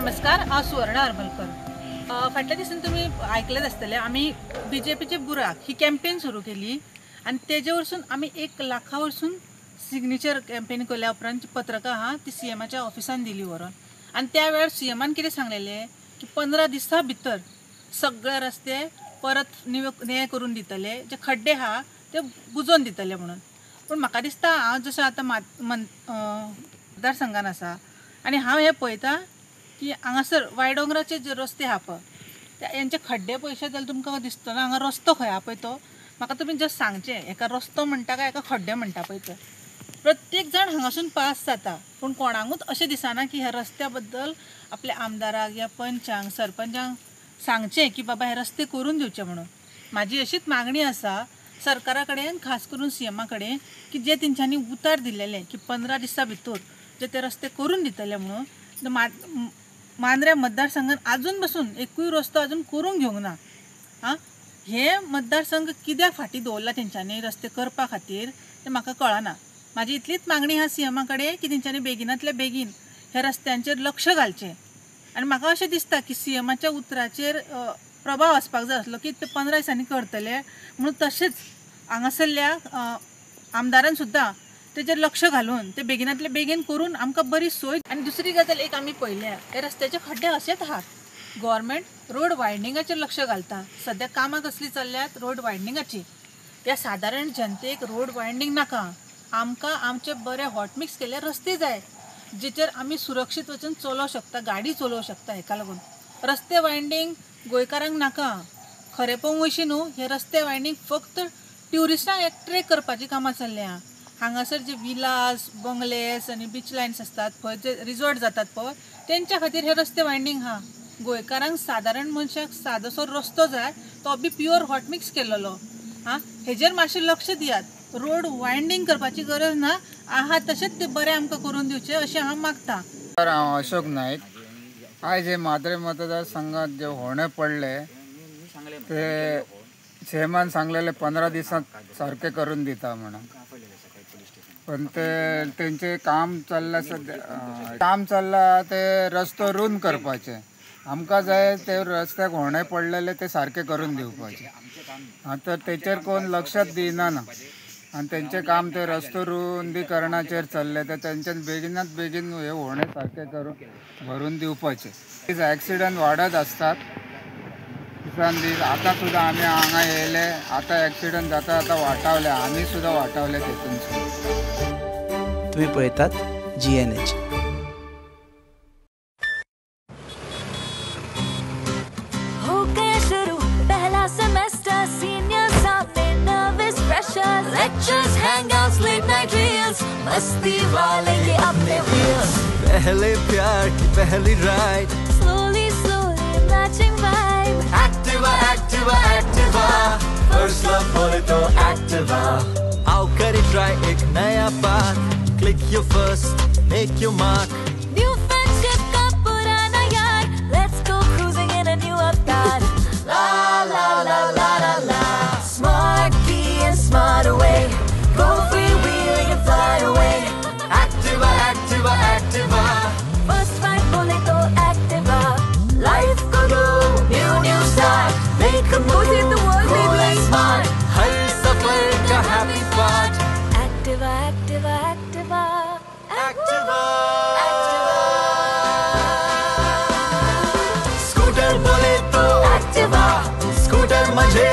नमस्कार, हांव सुवर्णा हरमलकर। फाटल्या दिसांनी तुमी आयकलेच आसतले आमी बीजेपीचे बुराक ही कॅम्पेन सुरू केली आणि तेजे वरसून आमी 1 लाखा वरसून सिग्नेचर कॅम्पेन केल्या उपरांत पत्रकां आहा ती सीएमाच्या ऑफिसान दिली व्हरून आणि त्या वेळार सीएमान कितें सांगलेलें की 15 दिसां भितर सगळे रस्ते परत निवळ करून दितले, जे खड्डे आहा ते बुजोवन दितले म्हणून। पण म्हाका दिसता हांव जशें आतां मतदारसंघान आसा आनी हांव हें पळयतां की हांगासर वायडोंगराचे जे रस्ते आहा पळय यांचे खड्डे पळयशे जाल्यार तुमकां दिसतना हांगा रस्तो खंय आहा पळय तो म्हाका तुमी जस्ट सांगचें, एका रस्तो म्हणटा काय एका खड्डे म्हणटा पळय ते प्रत्येक जाण हांगासून पास जाता, पूण कोणाकूच अशें दिसना की ह्या रस्त्या बद्दल आपल्या आमदाराक या पंचांक सरपंचांक सांगचें की बाबा हे रस्ते करून दिवचे म्हणून। म्हाजी अशीच मागणी आसा सरकारा कडेन, खास करून सीएमा कडेन, की जे तेंच्यांनी उतार दिलेले की 15 दिसां भितर जे ते रस्ते करून दितले म्हणून मांद्रे मतदारसंघात अजून पासून एकूय रस्तो अजून करून घेवंक ना। हे मतदारसंघ कित्याक फाटीं दवरला तेंच्यांनी रस्ते करपा खातीर तें म्हाका कळना। म्हाजी इतलीच मागणी आहा सीएमा कडेन की तेंच्यांनी बेगिनांतल्या बेगीन ह्या रस्त्यांचेर लक्ष घालचें आनी म्हाका अशें दिसता की सीएमाच्या उतराचेर प्रभाव आसपाक जाय आसलो की ते 15 दिसांनी करतले म्हणून। तशेंच हांगासरल्या आमदारान सुद्दां तेजेर लक्ष घालून ते बेगिनांतले बेगीन करून आमकां बरी सोय। आनी दुसरी गजाल एक आमी पळयल्या हे रस्त्याचे खड्डे अशेंच आहात, गव्हर्मेंट रोड वायडनिंगाचेर लक्ष घालता। सद्या कामां कसली चल्ल्यात रोड वायडनिंगाची, त्या सादारण जनतेक रोड वायडनिंग नाका, आमकां आमचे बरे हॉटमिक्स केल्ले रस्ते जाय जेचेर आमी सुरक्षीत वचून चलोवंक शकता, गाडी चलोवंक शकता। हेका लागून रस्ते वायडनिंग गोंयकारांक नाका। खरें पळोवंक वयशी न्हू, हे रस्ते वायडनिंग फक्त ट्युरिस्टांक एट्रॅक्ट करपाची कामां चल्ल्या। हांगासर जे विलास बंगलेस आनी बीच लायन्स आसतात पळय, जे रिजॉर्ट जातात पळय, तेंच्या खातीर हे रस्ते वायडनिंग आहा। गोंयकारांक सादारण मनशाक सादोसो रस्तो जाय, तो बी प्युअर हॉटमिक्स केल्लो। हेजेर मातशें लक्ष दियात। रोड वायडनिंग करपाची गरज ना, आहा तशेंच ते बरें आमकां करून दिवचे अशें हांव मागतां। हांव अशोक नायक। आयज हे माद्रे मतदारसंघात जे होणे पडले ते सीएमान सांगलेले 15 दिसांत सारखे करून दिता म्हणून, पण ते तेंचे काम चल्ला, सध्या काम चल्ला ते रस्तो रूंद करपाचे। आमकां जाय ते रस्त्याक होणे पडलेले ते सारखे करून दिवपाचे। तर तेचेर कोण लक्षात दिना ना आणि तेंचे काम ते रस्तो रुंदीकरणाचेर चल्ले, तर तेंच्यान बेगिनात बेगीन हे होणे सारखे करून भरून दिवपाचे। ॲक्सिडंट वाडत असतात दिसान दीस। आतां सुद्दां आमी हांगा येयले, आतां ॲक्सिडंट जाता आतां वाटावले, आमी सुद्दां वाटावले तेतून। तुम्ही पळयतात GNH। हो गया शुरू पहला सेमेस्टर, सीनियर सामने nervous freshers, lectures hangouts late night reels, मस्ती वाले ये अपने व्हील्स। पहले प्यार की पहली ride, slowly slowly matching vibe, Activa Activa Activa, first love बोले तो एक्टिवा। आओ करें ट्राई एक नया path, click your first, make your mark. New friendship का पुराना यार, let's go cruising in a new avatar। La la la la la la, smart key and smart away, go freewheeling and fly away। Activa activa activa, First ride बोले तो Activa, life को दो new start, make a move in the world, cool and baby smart, हर सफर का happy part। Activa Activa Activa Activa scooter बोले तो Activa scooter मजे